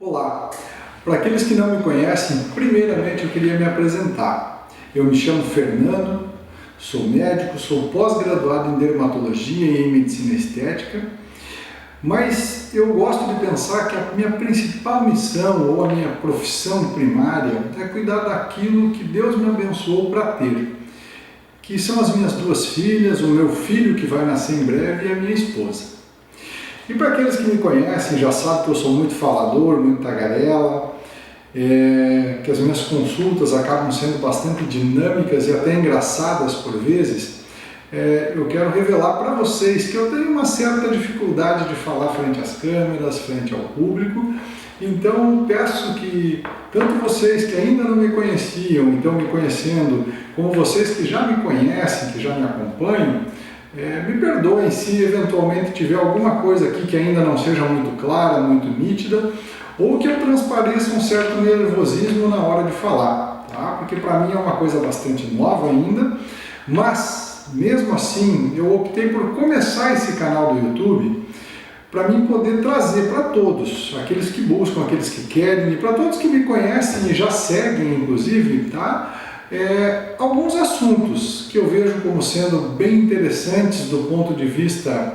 Olá! Para aqueles que não me conhecem, primeiramente eu queria me apresentar. Eu me chamo Fernando, sou médico, sou pós-graduado em dermatologia e em medicina estética, mas eu gosto de pensar que a minha principal missão ou a minha profissão primária é cuidar daquilo que Deus me abençoou para ter, que são as minhas duas filhas, o meu filho que vai nascer em breve e a minha esposa. E para aqueles que me conhecem, já sabem que eu sou muito falador, muito tagarela, que as minhas consultas acabam sendo bastante dinâmicas e até engraçadas por vezes. Eu quero revelar para vocês que eu tenho uma certa dificuldade de falar frente às câmeras, frente ao público. Então peço que tanto vocês que ainda não me conheciam, então me conhecendo, como vocês que já me conhecem, que já me acompanham, me perdoem se eventualmente tiver alguma coisa aqui que ainda não seja muito clara, muito nítida, ou que eu transpareça um certo nervosismo na hora de falar, tá? Porque para mim é uma coisa bastante nova ainda, mas mesmo assim eu optei por começar esse canal do YouTube para mim poder trazer para todos, aqueles que buscam, aqueles que querem, e para todos que me conhecem e já seguem inclusive, tá? Alguns assuntos que eu vejo como sendo bem interessantes do ponto de vista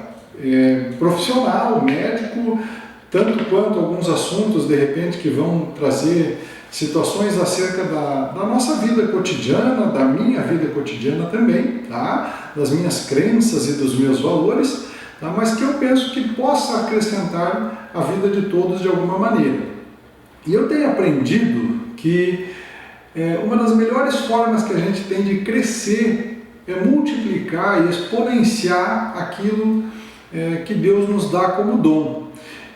profissional, médico, tanto quanto alguns assuntos de repente que vão trazer situações acerca da nossa vida cotidiana, da minha vida cotidiana também, tá? Das minhas crenças e dos meus valores, tá? Mas que eu penso que possa acrescentar a vida de todos de alguma maneira. E eu tenho aprendido que uma das melhores formas que a gente tem de crescer é multiplicar e exponenciar aquilo que Deus nos dá como dom.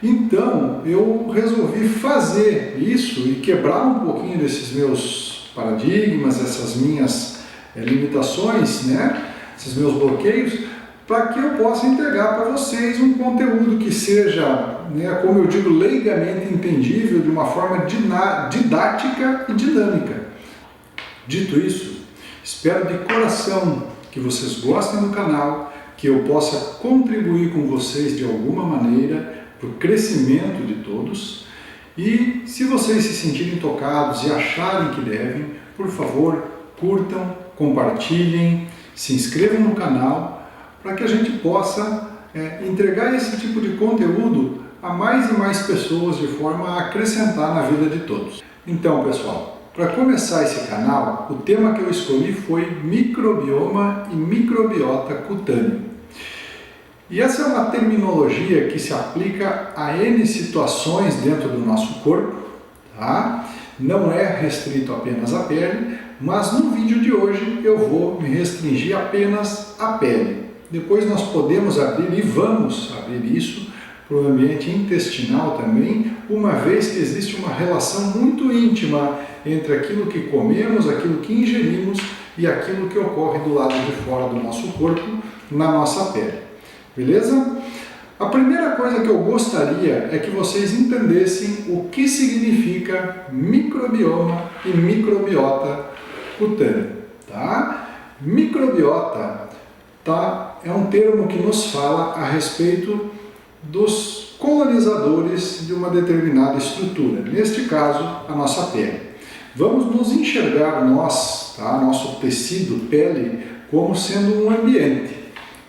Então, eu resolvi fazer isso e quebrar um pouquinho desses meus paradigmas, essas minhas limitações, né? Esses meus bloqueios, para que eu possa entregar para vocês um conteúdo que seja, como eu digo, leigamente entendível, de uma forma didática e dinâmica. Dito isso, espero de coração que vocês gostem do canal, que eu possa contribuir com vocês de alguma maneira para o crescimento de todos. E se vocês se sentirem tocados e acharem que devem, por favor, curtam, compartilhem, se inscrevam no canal, para que a gente possa entregar esse tipo de conteúdo a mais e mais pessoas de forma a acrescentar na vida de todos. Então, pessoal, para começar esse canal, o tema que eu escolhi foi microbioma e microbiota cutâneo. E essa é uma terminologia que se aplica a N situações dentro do nosso corpo, tá? Não é restrito apenas à pele, mas no vídeo de hoje eu vou me restringir apenas à pele. Depois nós podemos abrir e vamos abrir isso para o ambiente intestinal também, uma vez que existe uma relação muito íntima entre aquilo que comemos, aquilo que ingerimos e aquilo que ocorre do lado de fora do nosso corpo, na nossa pele. Beleza? A primeira coisa que eu gostaria é que vocês entendessem o que significa microbioma e microbiota cutânea. Tá? Microbiota é um termo que nos fala a respeito dos colonizadores de uma determinada estrutura, neste caso a nossa pele. Vamos nos enxergar nós, tá? Nosso tecido, pele, como sendo um ambiente.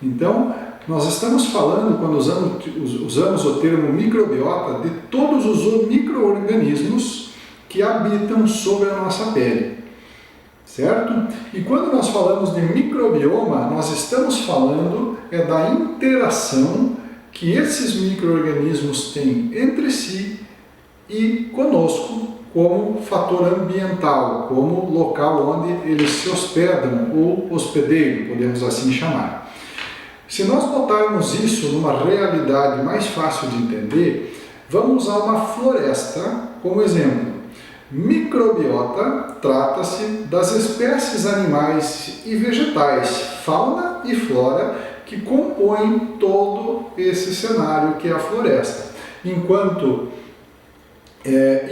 Então, nós estamos falando, quando usamos o termo microbiota, de todos os micro-organismos que habitam sobre a nossa pele, certo? E quando nós falamos de microbioma, nós estamos falando da interação que esses micro-organismos têm entre si e conosco como fator ambiental, como local onde eles se hospedam, ou hospedeiro, podemos assim chamar. Se nós botarmos isso numa realidade mais fácil de entender, vamos usar uma floresta como exemplo. Microbiota trata-se das espécies animais e vegetais, fauna e flora, que compõem todo esse cenário que é a floresta, e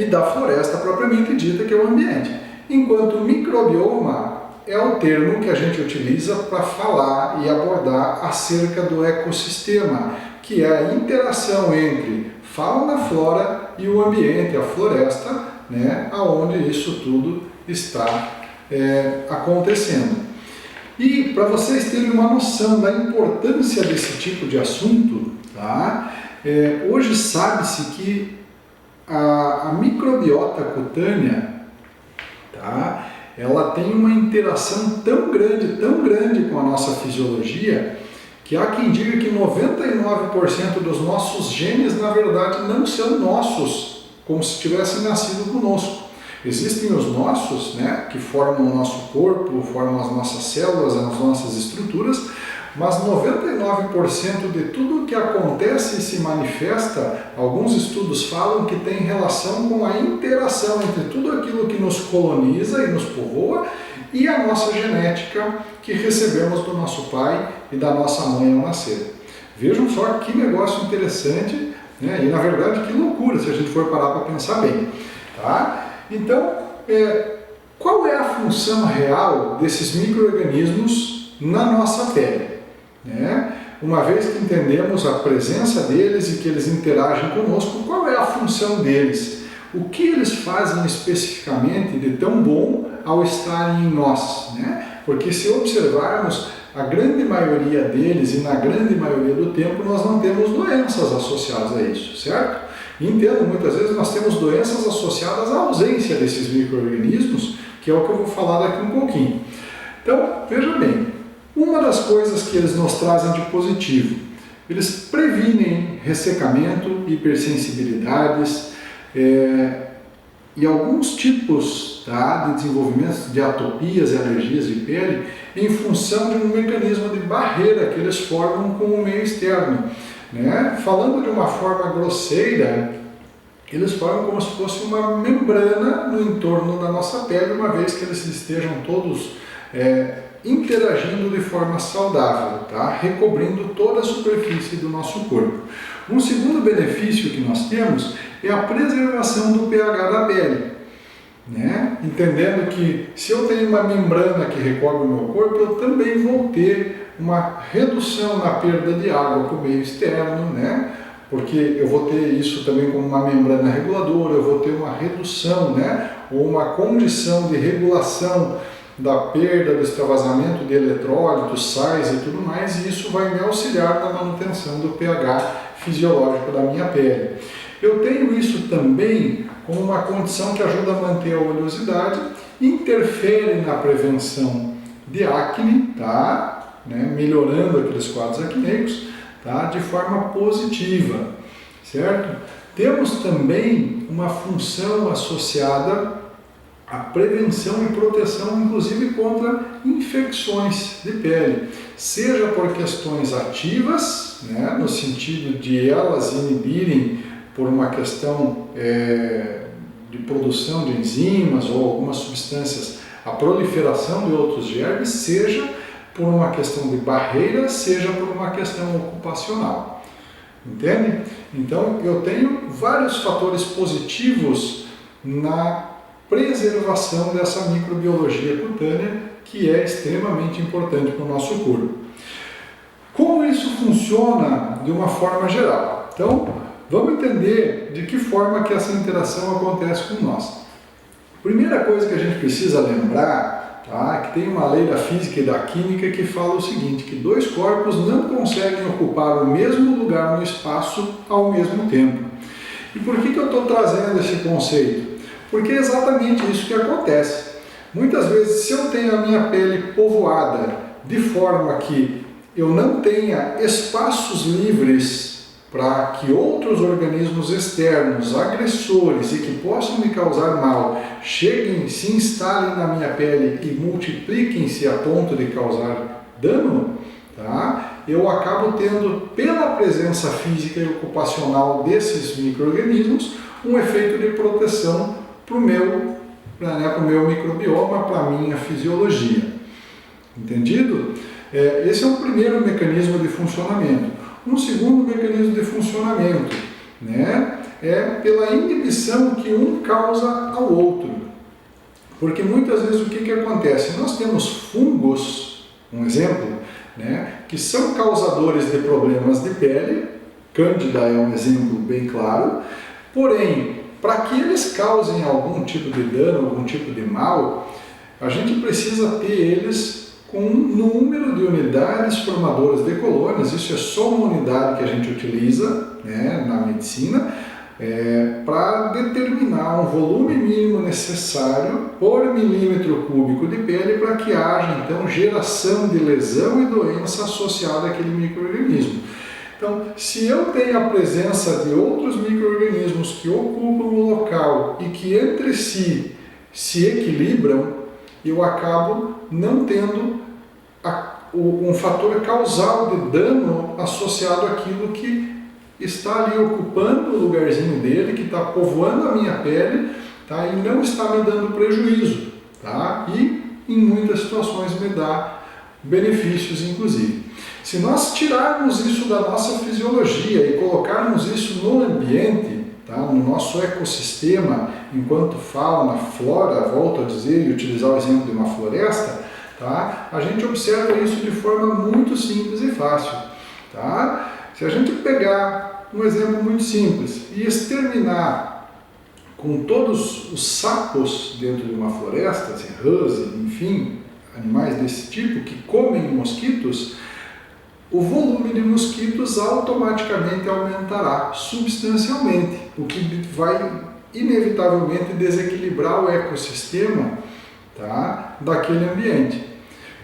da floresta propriamente dita, que é o ambiente. Enquanto microbioma é o termo que a gente utiliza para falar e abordar acerca do ecossistema, que é a interação entre fauna, flora e o ambiente, a floresta, né, onde isso tudo está acontecendo. E para vocês terem uma noção da importância desse tipo de assunto, tá? Hoje sabe-se que a microbiota cutânea, tá? Ela tem uma interação tão grande com a nossa fisiologia, que há quem diga que 99% dos nossos genes, na verdade, não são nossos, como se tivessem nascido conosco. Existem os nossos, né, que formam o nosso corpo, formam as nossas células, as nossas estruturas, mas 99% de tudo que acontece e se manifesta, alguns estudos falam que tem relação com a interação entre tudo aquilo que nos coloniza e nos povoa e a nossa genética que recebemos do nosso pai e da nossa mãe ao nascer. Vejam só que negócio interessante, né? E na verdade que loucura se a gente for parar para pensar bem. Tá? Então, qual é a função real desses micro-organismos na nossa pele? Né? Uma vez que entendemos a presença deles e que eles interagem conosco, qual é a função deles? O que eles fazem especificamente de tão bom ao estarem em nós? Né? Porque se observarmos, a grande maioria deles e na grande maioria do tempo nós não temos doenças associadas a isso, certo? Entendo, muitas vezes nós temos doenças associadas à ausência desses micro-organismos, que é o que eu vou falar daqui um pouquinho. Então, veja bem, uma das coisas que eles nos trazem de positivo, eles previnem ressecamento, hipersensibilidades e alguns tipos, tá, de desenvolvimento de atopias e alergias de pele em função de um mecanismo de barreira que eles formam com o meio externo. Né? Falando de uma forma grosseira, eles formam como se fosse uma membrana no entorno da nossa pele, uma vez que eles estejam todos interagindo de forma saudável, tá? Recobrindo toda a superfície do nosso corpo. Um segundo benefício que nós temos é a preservação do pH da pele. Né? Entendendo que se eu tenho uma membrana que recobre o meu corpo, eu também vou ter uma redução na perda de água para o meio externo, né? Porque eu vou ter isso também como uma membrana reguladora, eu vou ter uma redução, né? Ou uma condição de regulação da perda, do extravasamento de eletrólitos, sais e tudo mais, e isso vai me auxiliar na manutenção do pH fisiológico da minha pele. Eu tenho isso também como uma condição que ajuda a manter a oleosidade, interfere na prevenção de acne, tá? Né? Melhorando aqueles quadros acneicos, tá? De forma positiva, certo? Temos também uma função associada à prevenção e proteção, inclusive contra infecções de pele, seja por questões ativas, né? No sentido de elas inibirem por uma questão de produção de enzimas ou algumas substâncias, a proliferação de outros germes, seja por uma questão de barreira, seja por uma questão ocupacional. Entende? Então, eu tenho vários fatores positivos na preservação dessa microbiologia cutânea, que é extremamente importante para o nosso corpo. Como isso funciona de uma forma geral? Então, vamos entender de que forma que essa interação acontece com nós. Primeira coisa que a gente precisa lembrar, tá, que tem uma lei da física e da química que fala o seguinte, que dois corpos não conseguem ocupar o mesmo lugar no espaço ao mesmo tempo. E por que eu estou trazendo esse conceito? Porque é exatamente isso que acontece. Muitas vezes, se eu tenho a minha pele povoada de forma que eu não tenha espaços livres para que outros organismos externos, agressores e que possam me causar mal, cheguem, se instalem na minha pele e multipliquem-se a ponto de causar dano, tá? Eu acabo tendo, pela presença física e ocupacional desses micro-organismos, um efeito de proteção para o meu microbioma, para a minha fisiologia. Entendido? Esse é o primeiro mecanismo de funcionamento. Um segundo mecanismo de funcionamento, né, é pela inibição que um causa ao outro. Porque muitas vezes o que acontece? Nós temos fungos, um exemplo, né, que são causadores de problemas de pele, Cândida é um exemplo bem claro, Porém, para que eles causem algum tipo de dano, algum tipo de mal, a gente precisa ter eles com um número de unidades formadoras de colônias. Isso é só uma unidade que a gente utiliza, né, na medicina, para determinar um volume mínimo necessário por milímetro cúbico de pele para que haja então geração de lesão e doença associada àquele micro-organismo. Então, se eu tenho a presença de outros micro-organismos que ocupam o local e que entre si se equilibram, eu acabo não tendo um fator causal de dano associado àquilo que está ali ocupando o lugarzinho dele, que está povoando a minha pele, tá? E não está me dando prejuízo, tá? E em muitas situações me dá benefícios, inclusive. Se nós tirarmos isso da nossa fisiologia e colocarmos isso no ambiente, tá? No nosso ecossistema, enquanto fauna, flora, volto a dizer e utilizar o exemplo de uma floresta, tá? A gente observa isso de forma muito simples e fácil, tá? Se a gente pegar um exemplo muito simples e exterminar com todos os sapos dentro de uma floresta, rãs, enfim, animais desse tipo que comem mosquitos, o volume de mosquitos automaticamente aumentará substancialmente, o que vai inevitavelmente desequilibrar o ecossistema, tá, daquele ambiente,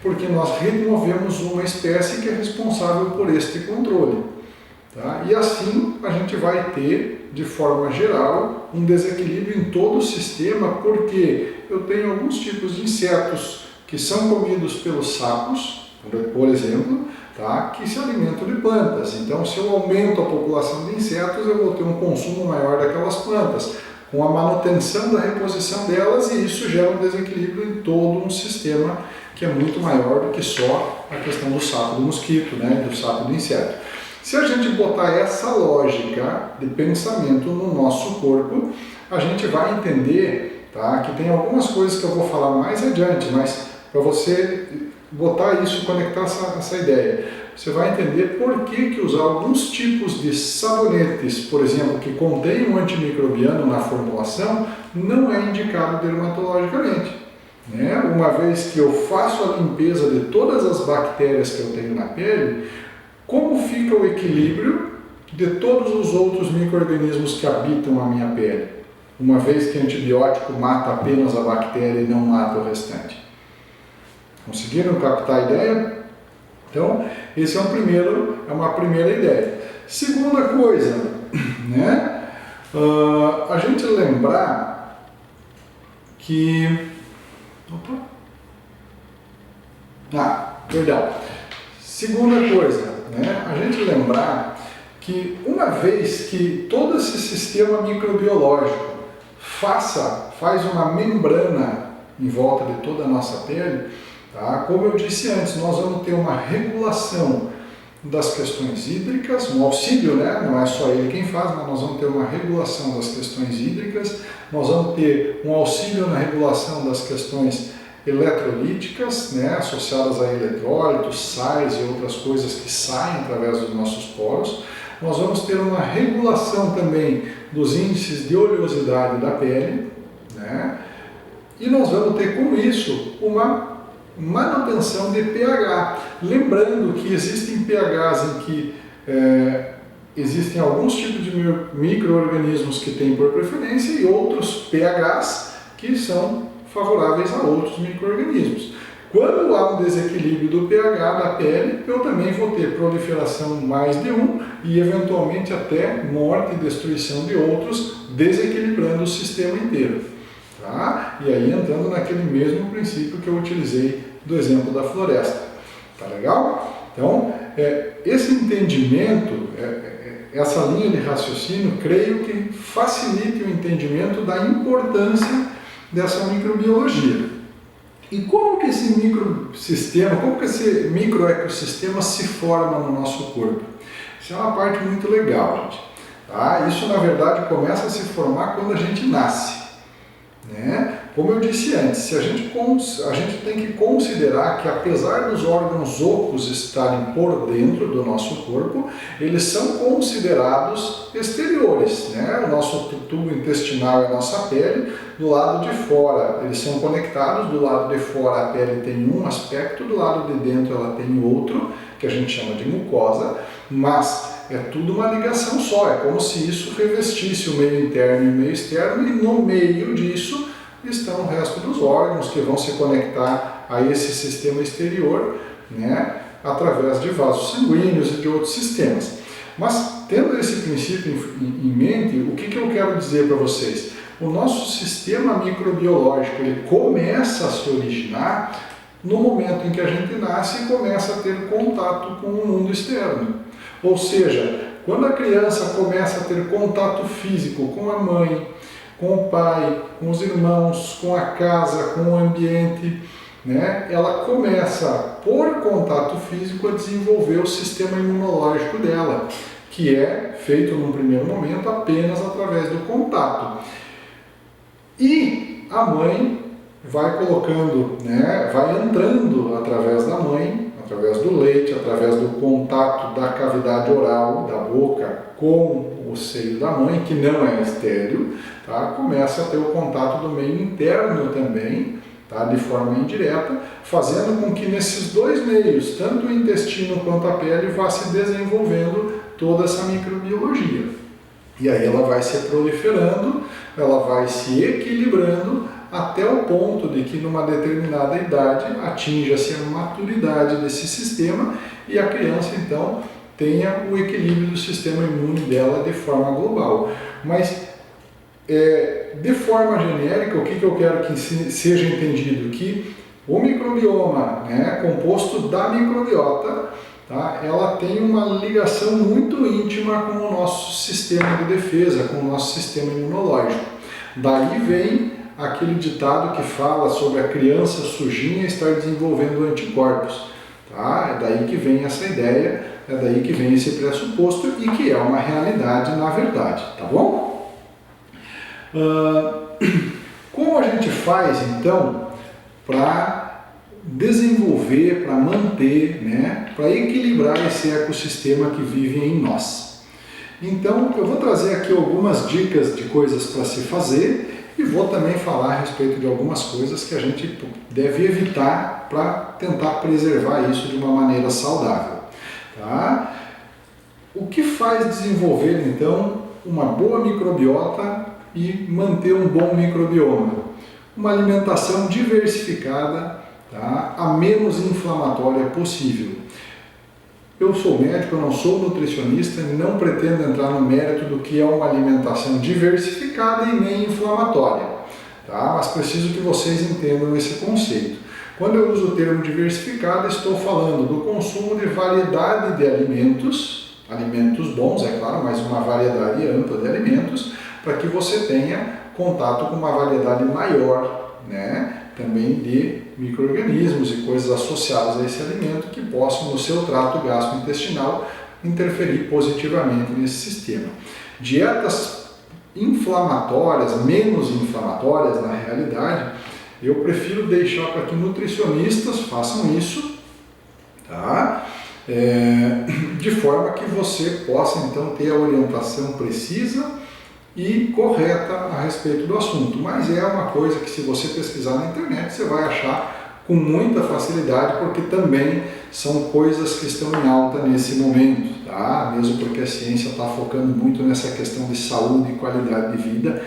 porque nós removemos uma espécie que é responsável por este controle. Tá? E assim a gente vai ter, de forma geral, um desequilíbrio em todo o sistema, porque eu tenho alguns tipos de insetos que são comidos pelos sapos, por exemplo, tá? Que se alimentam de plantas. Então, se eu aumento a população de insetos, eu vou ter um consumo maior daquelas plantas, com a manutenção da reposição delas, e isso gera um desequilíbrio em todo um sistema que é muito maior do que só a questão do sapo do mosquito, né? Do sapo do inseto. Se a gente botar essa lógica de pensamento no nosso corpo, a gente vai entender, tá, que tem algumas coisas que eu vou falar mais adiante, mas para você botar isso, conectar essa ideia, você vai entender por que usar alguns tipos de sabonetes, por exemplo, que contêm um antimicrobiano na formulação, não é indicado dermatologicamente. Né? Uma vez que eu faço a limpeza de todas as bactérias que eu tenho na pele, como fica o equilíbrio de todos os outros micro-organismos que habitam a minha pele, uma vez que antibiótico mata apenas a bactéria e não mata o restante? Conseguiram captar a ideia? Então, esse é uma primeira ideia. Segunda coisa, né? A gente lembrar que... perdão. Segunda coisa, né? A gente lembrar que uma vez que todo esse sistema microbiológico faz uma membrana em volta de toda a nossa pele, tá? Como eu disse antes, nós vamos ter uma regulação das questões hídricas, um auxílio, né? Não é só ele quem faz, mas nós vamos ter uma regulação das questões hídricas, nós vamos ter um auxílio na regulação das questões eletrolíticas, né, associadas a eletrólitos, sais e outras coisas que saem através dos nossos poros. Nós vamos ter uma regulação também dos índices de oleosidade da pele, né, e nós vamos ter com isso uma manutenção de pH. Lembrando que existem pHs em que existem alguns tipos de micro-organismos que têm por preferência e outros pHs que são favoráveis a outros micro-organismos. Quando há um desequilíbrio do pH da pele, eu também vou ter proliferação mais de um e eventualmente até morte e destruição de outros, desequilibrando o sistema inteiro. Tá? E aí entrando naquele mesmo princípio que eu utilizei do exemplo da floresta. Tá legal? Então, esse entendimento, essa linha de raciocínio, creio que facilite o entendimento da importância dessa microbiologia. E como que esse microsistema, como que esse microecossistema se forma no nosso corpo? Isso é uma parte muito legal, gente. Tá? Isso, na verdade, começa a se formar quando a gente nasce. Né? Como eu disse antes, a gente tem que considerar que apesar dos órgãos ocos estarem por dentro do nosso corpo, eles são considerados exteriores, né? O nosso tubo intestinal é a nossa pele, do lado de fora eles são conectados, do lado de fora a pele tem um aspecto, do lado de dentro ela tem outro, que a gente chama de mucosa, mas é tudo uma ligação só, é como se isso revestisse o meio interno e o meio externo, e no meio disso estão o resto dos órgãos que vão se conectar a esse sistema exterior, né, através de vasos sanguíneos e de outros sistemas. Mas, tendo esse princípio em mente, o que eu quero dizer para vocês? O nosso sistema microbiológico ele começa a se originar no momento em que a gente nasce e começa a ter contato com o mundo externo. Ou seja, quando a criança começa a ter contato físico com a mãe, com o pai, com os irmãos, com a casa, com o ambiente, né? Ela começa, por contato físico, a desenvolver o sistema imunológico dela, que é feito num primeiro momento apenas através do contato. E a mãe vai colocando, né? Vai entrando através da mãe, através do leite, através do contato da cavidade oral, da boca, com o seio da mãe, que não é estéril, tá? Começa a ter o contato do meio interno também, tá? De forma indireta, fazendo com que nesses dois meios, tanto o intestino quanto a pele, vá se desenvolvendo toda essa microbiologia. E aí ela vai se proliferando, ela vai se equilibrando, até o ponto de que numa determinada idade atinja-se a maturidade desse sistema e a criança então tenha o equilíbrio do sistema imune dela de forma global. Mas de forma genérica, o que eu quero que seja entendido? Que o microbioma, né, composto da microbiota, tá, ela tem uma ligação muito íntima com o nosso sistema de defesa, com o nosso sistema imunológico. Daí vem aquele ditado que fala sobre a criança sujinha estar desenvolvendo anticorpos. Tá? É daí que vem essa ideia, é daí que vem esse pressuposto e que é uma realidade na verdade, tá bom? Como a gente faz então para desenvolver, para manter, né, para equilibrar esse ecossistema que vive em nós? Então eu vou trazer aqui algumas dicas de coisas para se fazer e vou também falar a respeito de algumas coisas que a gente deve evitar para tentar preservar isso de uma maneira saudável. Tá? O que faz desenvolver então uma boa microbiota e manter um bom microbioma? Uma alimentação diversificada, tá? A menos inflamatória possível. Eu sou médico, eu não sou nutricionista e não pretendo entrar no mérito do que é uma alimentação diversificada e nem inflamatória, tá? Mas preciso que vocês entendam esse conceito. Quando eu uso o termo diversificado, estou falando do consumo de variedade de alimentos, alimentos bons, é claro, mas uma variedade ampla de alimentos, para que você tenha contato com uma variedade maior, né? Também de micro-organismos e coisas associadas a esse alimento que possam, no seu trato gastrointestinal, interferir positivamente nesse sistema. Dietas inflamatórias, menos inflamatórias na realidade, eu prefiro deixar para que nutricionistas façam isso, tá? De forma que você possa então ter a orientação precisa e correta a respeito do assunto, mas é uma coisa que se você pesquisar na internet você vai achar com muita facilidade, porque também são coisas que estão em alta nesse momento, tá? Mesmo porque a ciência está focando muito nessa questão de saúde e qualidade de vida,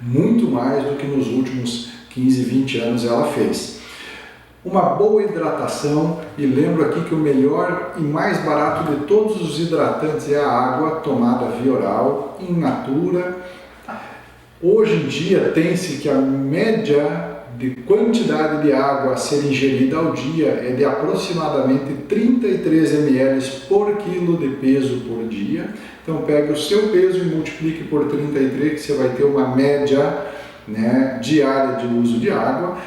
muito mais do que nos últimos 15, 20 anos ela fez. Uma boa hidratação, e lembro aqui que o melhor e mais barato de todos os hidratantes é a água tomada via oral, in natura. Hoje em dia tem-se que a média de quantidade de água a ser ingerida ao dia é de aproximadamente 33 ml por quilo de peso por dia. Então pegue o seu peso e multiplique por 33, que você vai ter uma média, né, diária de uso de água.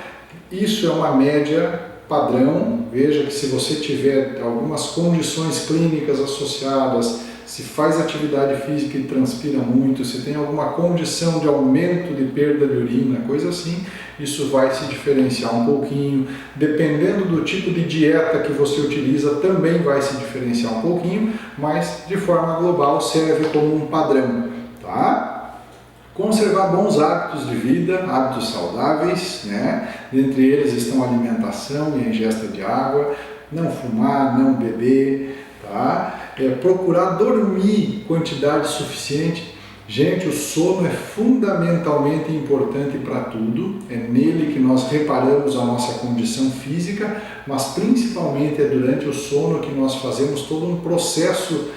Isso é uma média padrão. Veja que se você tiver algumas condições clínicas associadas, se faz atividade física e transpira muito, se tem alguma condição de aumento de perda de urina, coisa assim, isso vai se diferenciar um pouquinho. Dependendo do tipo de dieta que você utiliza, também vai se diferenciar um pouquinho, mas de forma global serve como um padrão, tá? Conservar bons hábitos de vida, hábitos saudáveis, né? Dentre eles estão a alimentação e a ingesta de água, não fumar, não beber, tá? Procurar dormir quantidade suficiente. Gente, o sono é fundamentalmente importante para tudo, é nele que nós reparamos a nossa condição física, mas principalmente é durante o sono que nós fazemos todo um processo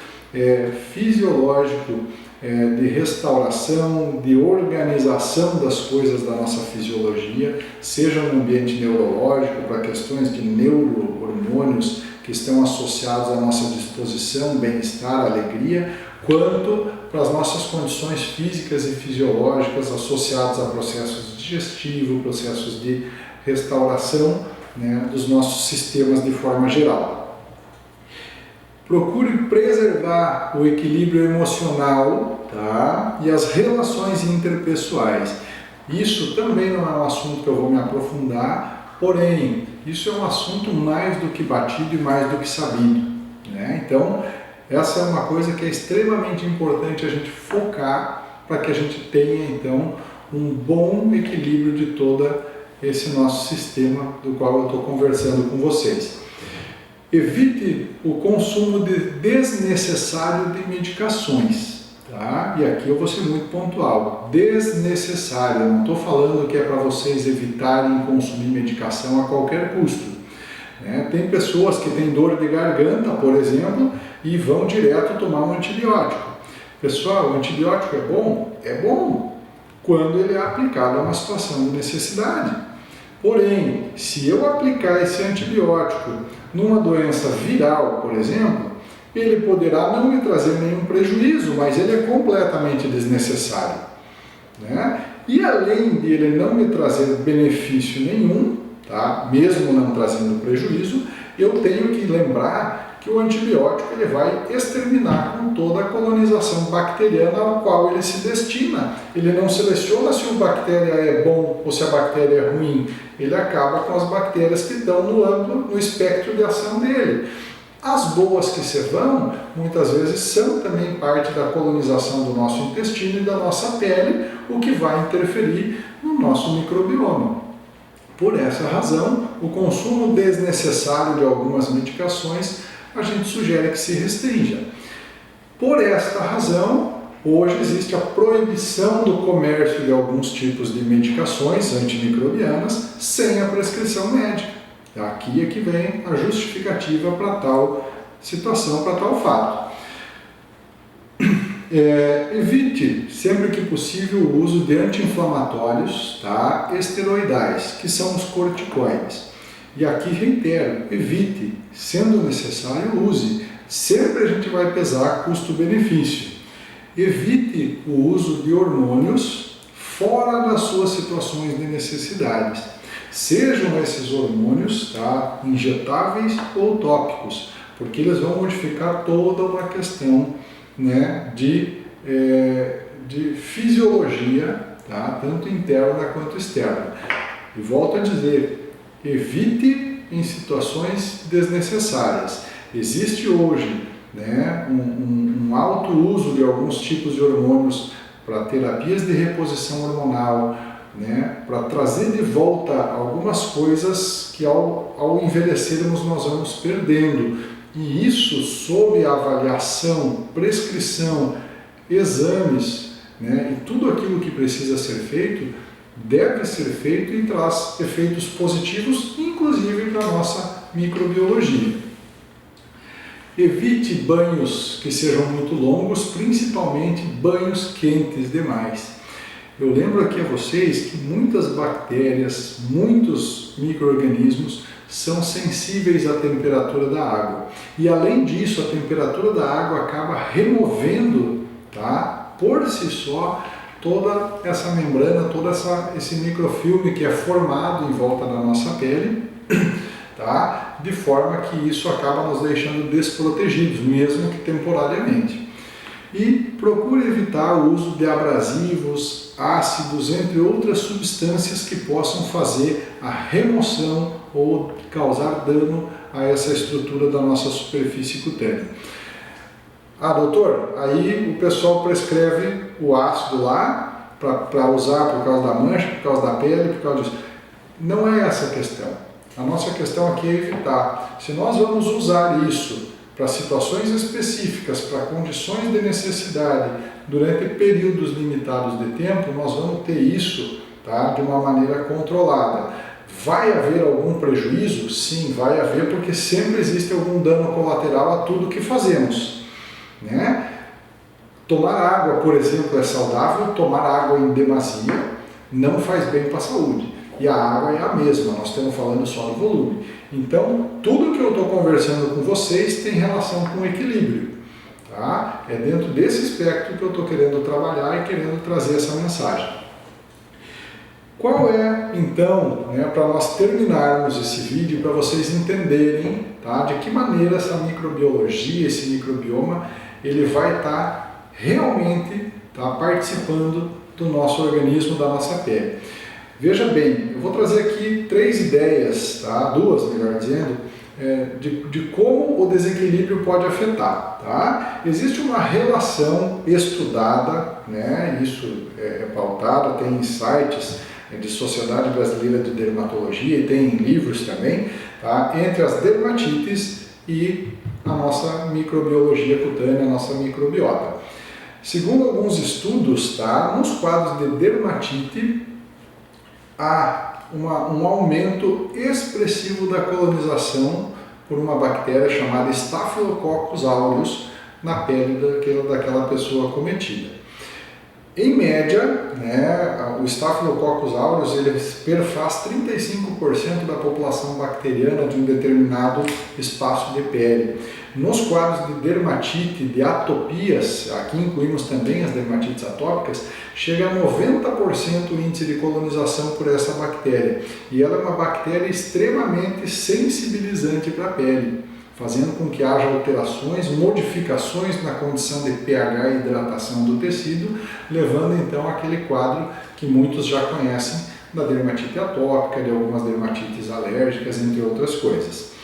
fisiológico, de restauração, de organização das coisas da nossa fisiologia, seja no ambiente neurológico, para questões de neurohormônios que estão associados à nossa disposição, bem-estar, alegria, quanto para as nossas condições físicas e fisiológicas associadas a processos digestivos, processos de restauração, né, dos nossos sistemas de forma geral. Procure preservar o equilíbrio emocional, tá? E as relações interpessoais. Isso também não é um assunto que eu vou me aprofundar, porém, isso é um assunto mais do que batido e mais do que sabido, né? Então, essa é uma coisa que é extremamente importante a gente focar para que a gente tenha, então, um bom equilíbrio de todo esse nosso sistema do qual eu estou conversando com vocês. Evite o consumo desnecessário de medicações, tá? E aqui eu vou ser muito pontual. Desnecessário, eu não estou falando que é para vocês evitarem consumir medicação a qualquer custo, né? Tem pessoas que têm dor de garganta, por exemplo, e vão direto tomar um antibiótico. Pessoal, o antibiótico é bom? É bom quando ele é aplicado a uma situação de necessidade. Porém, se eu aplicar esse antibiótico numa doença viral, por exemplo, ele poderá não me trazer nenhum prejuízo, mas ele é completamente desnecessário, né? E além de ele não me trazer benefício nenhum, tá? Mesmo não trazendo prejuízo, eu tenho que lembrar que o antibiótico ele vai exterminar com toda a colonização bacteriana ao qual ele se destina. Ele não seleciona se a bactéria é bom ou se a bactéria é ruim. Ele acaba com as bactérias que estão no espectro de ação dele. As boas que se vão, muitas vezes são também parte da colonização do nosso intestino e da nossa pele, o que vai interferir no nosso microbioma. Por essa razão, o consumo desnecessário de algumas medicações a gente sugere que se restrinja. Por esta razão, hoje existe a proibição do comércio de alguns tipos de medicações antimicrobianas sem a prescrição médica. Aqui é que vem a justificativa para tal situação, para tal fato. Evite, sempre que possível, o uso de anti-inflamatórios, tá? Esteroidais, que são os corticoides. E aqui reitero, evite, sendo necessário, use. Sempre a gente vai pesar custo-benefício. Evite o uso de hormônios fora das suas situações de necessidades. Sejam esses hormônios, tá, injetáveis ou tópicos, porque eles vão modificar toda uma questão, né, de fisiologia, tá, tanto interna quanto externa. E volto a dizer, evite em situações desnecessárias. Existe hoje, né, um alto uso de alguns tipos de hormônios para terapias de reposição hormonal, né, para trazer de volta algumas coisas que ao envelhecermos nós vamos perdendo. E isso sob a avaliação, prescrição, exames, né, e tudo aquilo que precisa ser feito, deve ser feito e traz efeitos positivos, inclusive para a nossa microbiologia. Evite banhos que sejam muito longos, principalmente banhos quentes demais. Eu lembro aqui a vocês que muitas bactérias, muitos micro-organismos são sensíveis à temperatura da água. E além disso, a temperatura da água acaba removendo, tá, por si só, toda essa membrana, todo esse microfilme que é formado em volta da nossa pele, tá, de forma que isso acaba nos deixando desprotegidos, mesmo que temporariamente. E procure evitar o uso de abrasivos, ácidos, entre outras substâncias que possam fazer a remoção ou causar dano a essa estrutura da nossa superfície cutânea. Ah, doutor, aí o pessoal prescreve o ácido lá para usar por causa da mancha, por causa da pele, por causa disso. Não é essa a questão. A nossa questão aqui é evitar. Se nós vamos usar isso para situações específicas, para condições de necessidade, durante períodos limitados de tempo, nós vamos ter isso, tá, de uma maneira controlada. Vai haver algum prejuízo? Sim, vai haver, porque sempre existe algum dano colateral a tudo que fazemos, né? Tomar água, por exemplo, é saudável. Tomar água em demasia não faz bem para a saúde. E a água é a mesma, nós estamos falando só do volume. Então, tudo que eu estou conversando com vocês tem relação com equilíbrio, tá? É dentro desse aspecto que eu estou querendo trabalhar e querendo trazer essa mensagem. Qual é, então, né, para nós terminarmos esse vídeo, para vocês entenderem, tá, de que maneira essa microbiologia, esse microbioma, ele vai estar realmente participando do nosso organismo, da nossa pele. Veja bem, eu vou trazer aqui 3 ideias, tá? 2, melhor dizendo, de como o desequilíbrio pode afetar. Tá? Existe uma relação estudada, né? Isso é pautado, tem sites de Sociedade Brasileira de Dermatologia e tem livros também, tá? Entre as dermatites e a nossa microbiologia cutânea, a nossa microbiota. Segundo alguns estudos, tá? Nos quadros de dermatite, há um aumento expressivo da colonização por uma bactéria chamada Staphylococcus aureus na pele daquela pessoa acometida. Em média, né, o Staphylococcus aureus ele perfaz 35% da população bacteriana de um determinado espaço de pele. Nos quadros de dermatite, de atopias, aqui incluímos também as dermatites atópicas, chega a 90% o índice de colonização por essa bactéria. E ela é uma bactéria extremamente sensibilizante para a pele, fazendo com que haja alterações, modificações na condição de pH e hidratação do tecido, levando então àquele quadro que muitos já conhecem da dermatite atópica, de algumas dermatites alérgicas, entre outras coisas.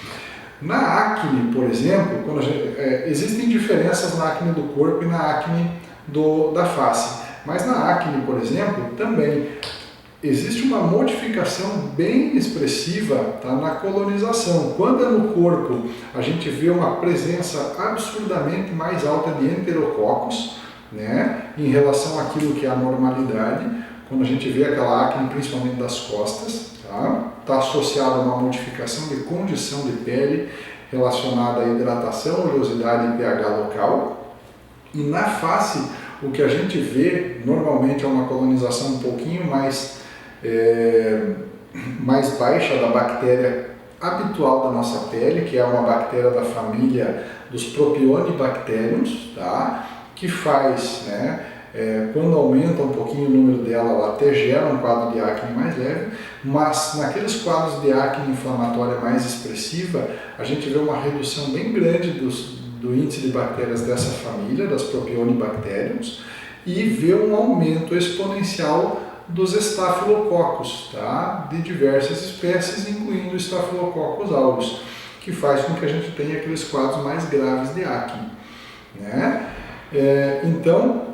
Na acne, por exemplo, existem diferenças na acne do corpo e na acne da face, mas na acne, por exemplo, também existe uma modificação bem expressiva, tá, na colonização. Quando é no corpo, a gente vê uma presença absurdamente mais alta de enterococos, né, em relação àquilo que é a normalidade. Quando a gente vê aquela acne, principalmente das costas, está associado a uma modificação de condição de pele relacionada à hidratação, oleosidade e pH local. E na face, o que a gente vê normalmente é uma colonização um pouquinho mais baixa da bactéria habitual da nossa pele, que é uma bactéria da família dos Propionibacteriums, tá? Que faz, né, quando aumenta um pouquinho o número dela, ela até gera um quadro de acne mais leve, mas naqueles quadros de acne inflamatória mais expressiva, a gente vê uma redução bem grande do índice de bactérias dessa família, das Propionibacteriums, e vê um aumento exponencial dos estafilococos, tá? De diversas espécies, incluindo o Staphylococcus aureus, que faz com que a gente tenha aqueles quadros mais graves de acne, né? Então,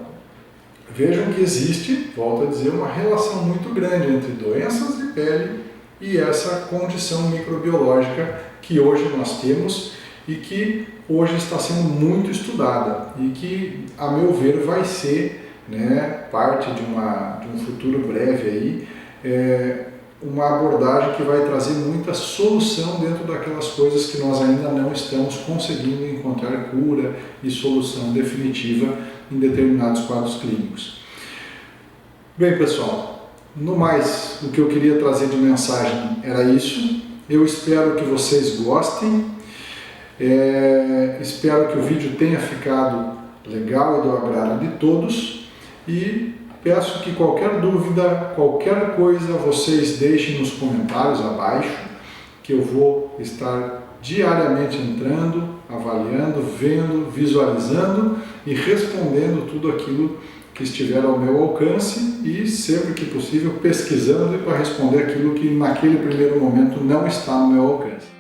vejam que existe, volto a dizer, uma relação muito grande entre doenças de pele e essa condição microbiológica que hoje nós temos e que hoje está sendo muito estudada e que, a meu ver, vai ser, né, parte de um futuro breve aí, uma abordagem que vai trazer muita solução dentro daquelas coisas que nós ainda não estamos conseguindo encontrar cura e solução definitiva em determinados quadros clínicos. Bem, pessoal, no mais, o que eu queria trazer de mensagem era isso. Eu espero que vocês gostem, espero que o vídeo tenha ficado legal e do agrado de todos. E peço que qualquer dúvida, qualquer coisa, vocês deixem nos comentários abaixo, que eu vou estar diariamente entrando, avaliando, vendo, visualizando e respondendo tudo aquilo que estiver ao meu alcance e, sempre que possível, pesquisando para responder aquilo que naquele primeiro momento não está no meu alcance.